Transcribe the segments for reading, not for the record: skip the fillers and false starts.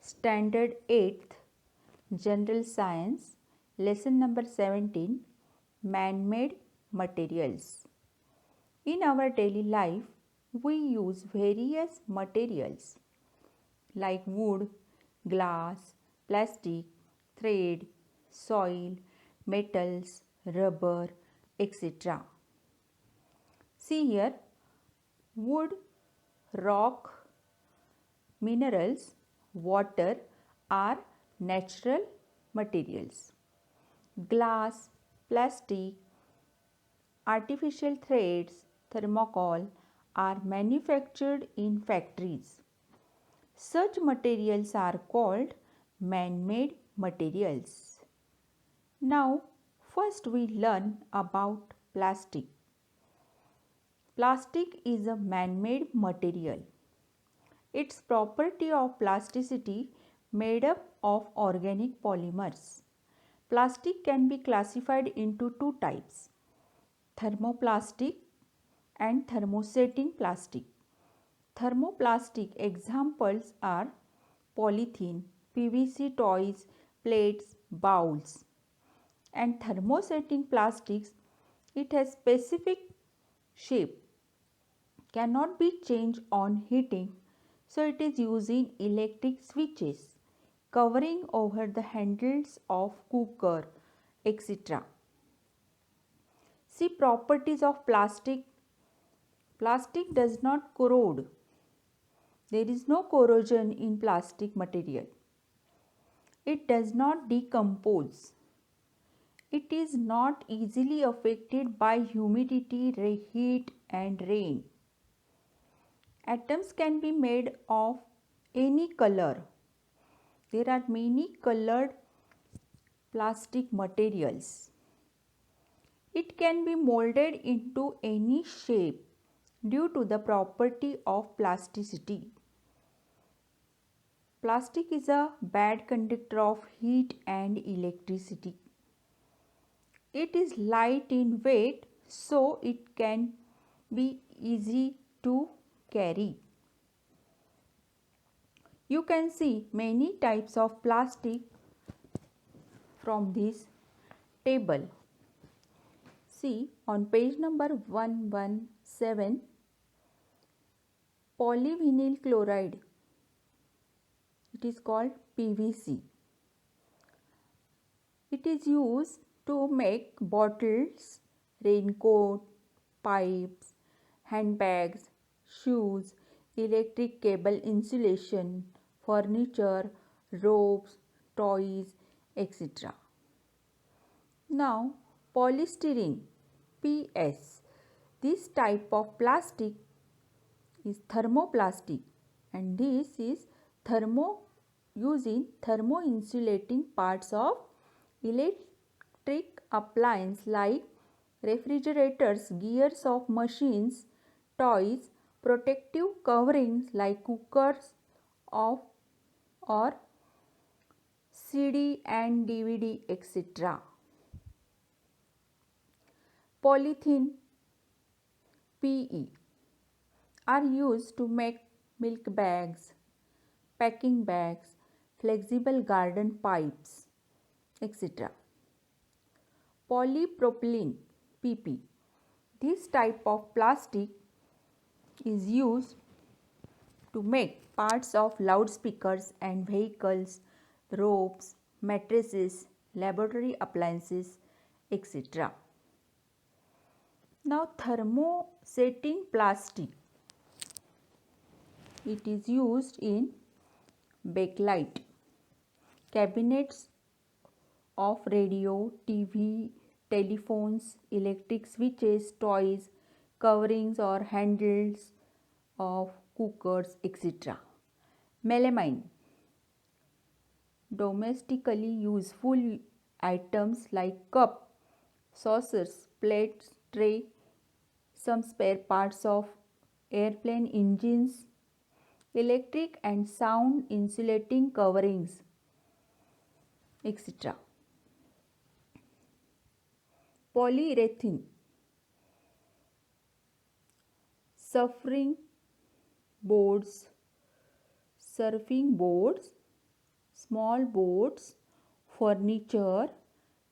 Standard 8th General Science, Lesson number 17, Man-made materials. In our daily life, we use various materials like wood, glass, plastic, thread, soil, metals, rubber, etc. See here, wood, rock, minerals, water are natural materials. Glass, plastic, artificial threads, thermocol are manufactured in factories. Such materials are called man-made materials. Now, first we learn about plastic. Plastic is a man-made material. Its property of plasticity made up of organic polymers. Plastic can be classified into two types, thermoplastic and thermosetting plastic. Thermoplastic examples are polythene, PVC toys, plates, bowls. And thermosetting plastics, it has specific shape, cannot be changed on heating, so it is using electric switches covering over the handles of cooker, etc. See properties of plastic. Plastic does not corrode. There is no corrosion in plastic material. It does not decompose. It is not easily affected by humidity, heat and rain. Atoms can be made of any color. There are many colored plastic materials. It can be molded into any shape due to the property of plasticity. Plastic is a bad conductor of heat and electricity. It is light in weight, so it can be easy to carry. You can see many types of plastic from this table. See on page number 117, polyvinyl chloride. It is called PVC. It is used to make bottles, raincoat, pipes, handbags, shoes, electric cable insulation, furniture, ropes, toys, etc. Now, polystyrene, PS. This type of plastic is thermoplastic, and this is using thermo-insulating parts of electric appliances like refrigerators, gears of machines, toys, protective coverings like cookers or CD and DVD, etc. Polythene, PE, are used to make milk bags, packing bags, flexible garden pipes, etc. Polypropylene, PP. This type of plastic is used to make parts of loudspeakers and vehicles, ropes, mattresses, laboratory appliances, etc. Now, thermosetting plastic. It is used in bakelite, cabinets of radio, TV, telephones, electric switches, toys, coverings or handles of cookers, etc. Melamine, domestically useful items like cup, saucers, plates, tray, some spare parts of airplane engines, electric and sound insulating coverings, etc. Polyurethane, boards, surfing boards, small boats, furniture,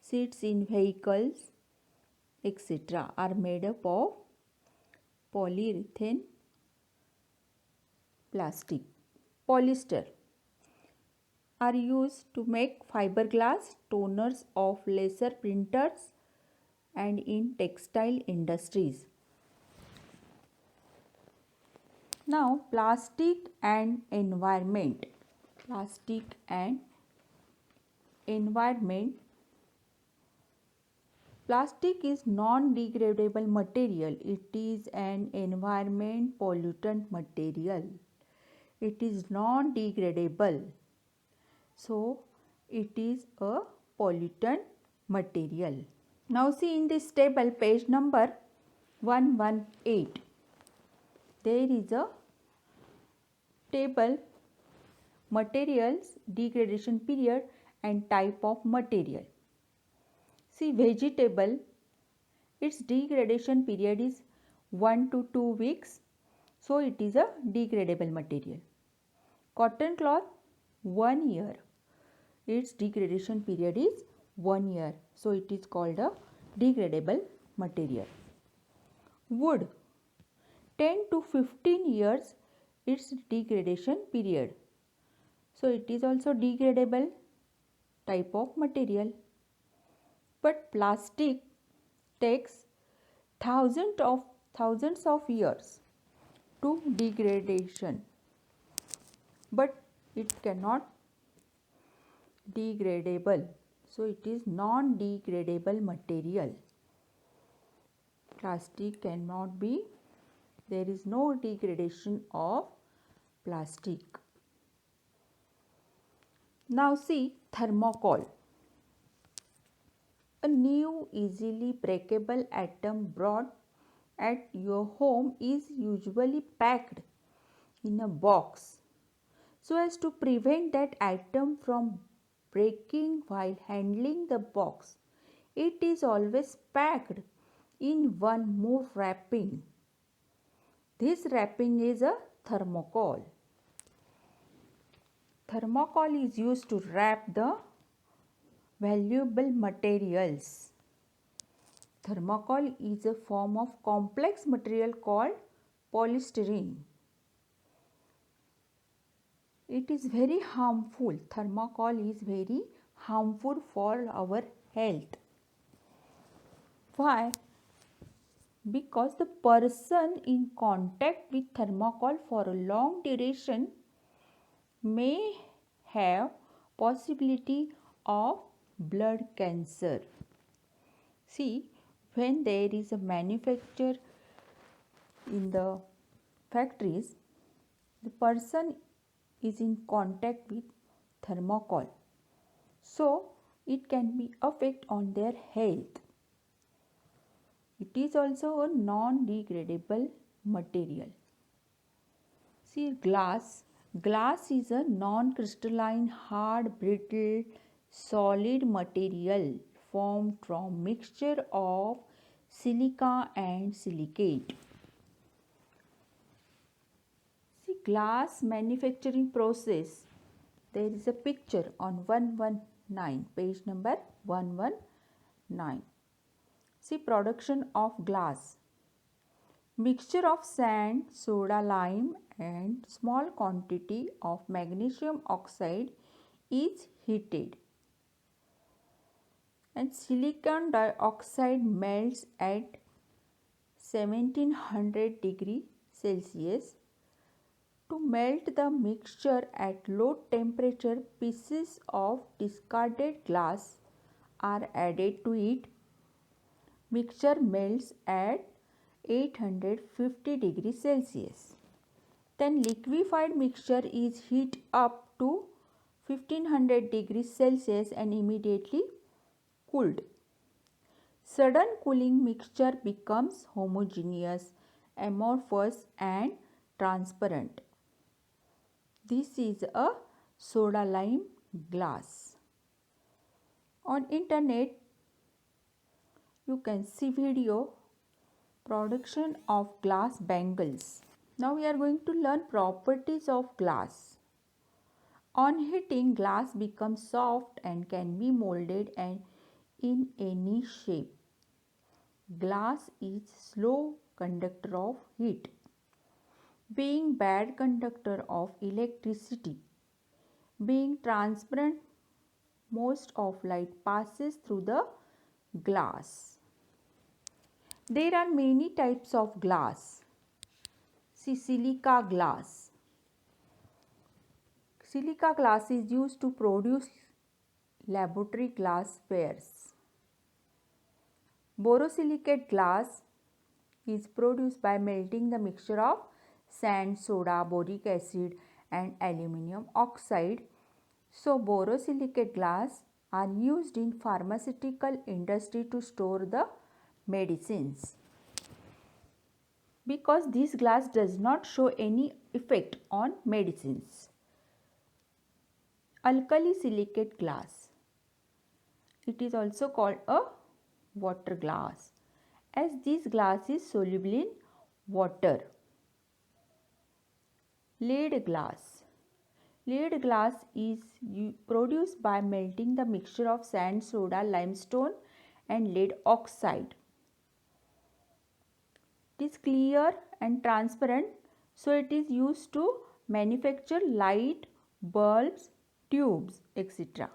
seats in vehicles, etc. are made up of polyurethane plastic. Polyester are used to make fiberglass toners of laser printers and in textile industries. Now, plastic and environment. Plastic and environment. Plastic is non-degradable material. It is an environment pollutant material. It is non-degradable. So, it is a pollutant material. Now, see in this table, page number 118. There is a table, materials, degradation period and type of material. See, vegetable, its degradation period is 1 to 2 weeks, so it is a degradable material. Cotton cloth, 1 year, its degradation period is 1 year, so it is called a degradable material. Wood, 10 to 15 years, its degradation period, so it is also degradable type of material. But plastic takes thousands of years to degradation, but it cannot degradable, so it is non-degradable material. Plastic cannot be, there is no degradation of plastic. Now see thermocol. A new easily breakable atom brought at your home is usually packed in a box so as to prevent that atom from breaking while handling the box. It is always packed in one more wrapping. This wrapping is a thermocol. Thermocol is used to wrap the valuable materials. Thermocol is a form of complex material called polystyrene. It is very harmful. Thermocol is very harmful for our health. Why? Because the person in contact with thermocol for a long duration may have possibility of blood cancer. See, when there is a manufacture in the factories, the person is in contact with thermocol, so it can be affect on their health. It is also a non-degradable material. See, glass. Glass is a non-crystalline, hard, brittle, solid material formed from mixture of silica and silicate. See, glass manufacturing process. There is a picture on 119, page number 119. See, production of glass. Mixture of sand, soda, lime and small quantity of magnesium oxide is heated and silicon dioxide melts at 1700 degree Celsius. To melt the mixture at low temperature, pieces of discarded glass are added to it. Mixture melts at 850 degrees Celsius. Then liquefied mixture is heated up to 1500 degrees Celsius and immediately cooled. Sudden cooling mixture becomes homogeneous, amorphous and transparent. This is a soda lime glass. On internet you can see video production of glass bangles. Now we are going to learn properties of glass. On heating, glass becomes soft and can be molded and in any shape. Glass is slow conductor of heat, being bad conductor of electricity. Being transparent, most of light passes through the glass. There are many types of glass. See, silica glass. Silica glass is used to produce laboratory glasswares. Borosilicate glass is produced by melting the mixture of sand, soda, boric acid and aluminum oxide. So borosilicate glass are used in pharmaceutical industry to store the medicines. Because this glass does not show any effect on medicines. Alkali silicate glass. It is also called a water glass, as this glass is soluble in water. Lead glass. Lead glass is produced by melting the mixture of sand, soda, limestone and lead oxide. It is clear and transparent, so it is used to manufacture light, bulbs, tubes, etc.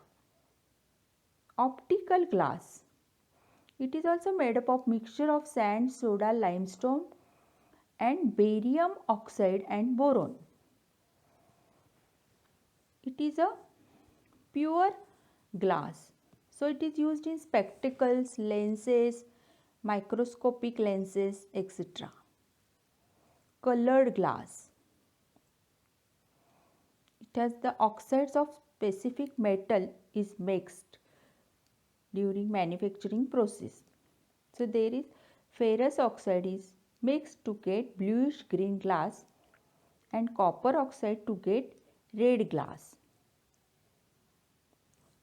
Optical glass. It is also made up of mixture of sand, soda, limestone and barium oxide and boron. It is a pure glass. So it is used in spectacles, lenses, microscopic lenses, etc. Colored glass. It has the oxides of specific metal is mixed during manufacturing process. So there is ferrous oxide is mixed to get bluish green glass and copper oxide to get red glass.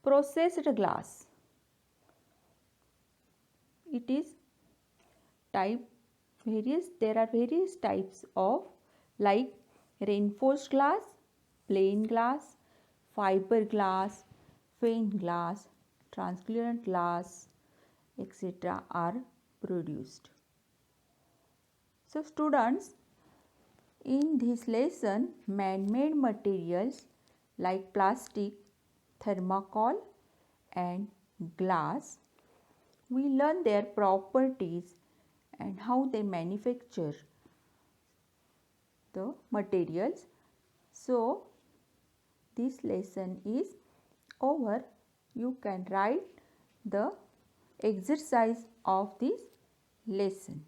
Processed glass. It is there are various types of like reinforced glass, plain glass, fiber glass, faint glass, translucent glass, etc. are produced. So students, in this lesson, man-made materials like plastic, thermocol and glass, we learn their properties and how they manufacture the materials. So this lesson is over. You can write the exercise of this lesson.